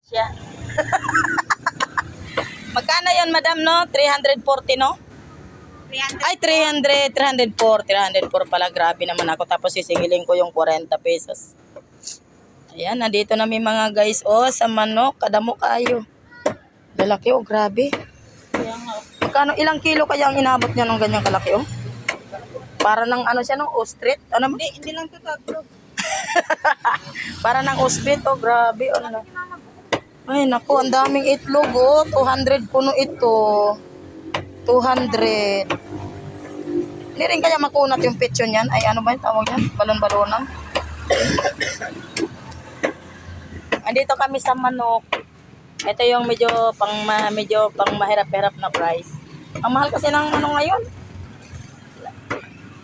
Siya. Magkano yun, madam, no? 340, no? 300. Ay, 304 pala. Grabe naman ako. Tapos sisingilin ko yung 40 pesos. Ayan, nandito na may mga guys. Oh, sa manok. Kadamo kayo. Lalaki, oh, grabe. Kaya nga, Magkano, ilang kilo kaya ang inabot niya ng ganyang kalaki, oh? Para ng ano siya, no? Ostrich? Ano mo? hindi lang to tatlo. Para ng ostrich, oh, grabe. Ano? Ay, naku, ang daming itlog, oh. 200 puno ito. 200. Hindi rin kaya makunat yung pitsyon yan. Ay, ano ba yung tawag yan? Balon-balonan. Andito kami sa manok. Ito yung medyo pang mahirap-hirap na price. Ang mahal kasi ng ano ngayon.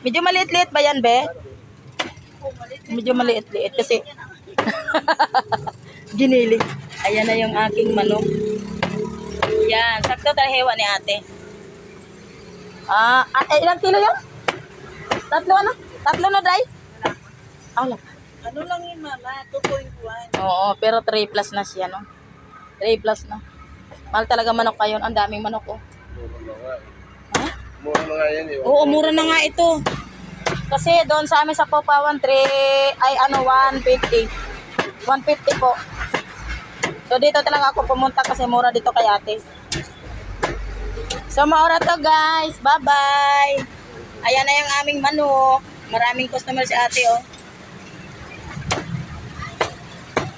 Medyo maliit-liit ba yan, be? Medyo maliit-liit kasi giniling. Ayan na yung aking manok. Yan, sakto tayo hewa ni ate. Ilang kilo yun? Tatlo ano? Tatlo na, Day? Wala. Ano lang yun, mama? 2.1. Oo, pero 3 plus na siya, no? 3 plus na. Mahal talaga manok kayo. Ang daming manok, oh. Ha? Mura na nga yan eh. Oo, mura na nga ito. Kasi doon sa amin sa Popawan, 150. 150 po. So dito talaga ako pumunta kasi mura dito kay ate. So maura to, guys. Bye-bye. Ayan na yung aming manok. Maraming customer si ate, oh.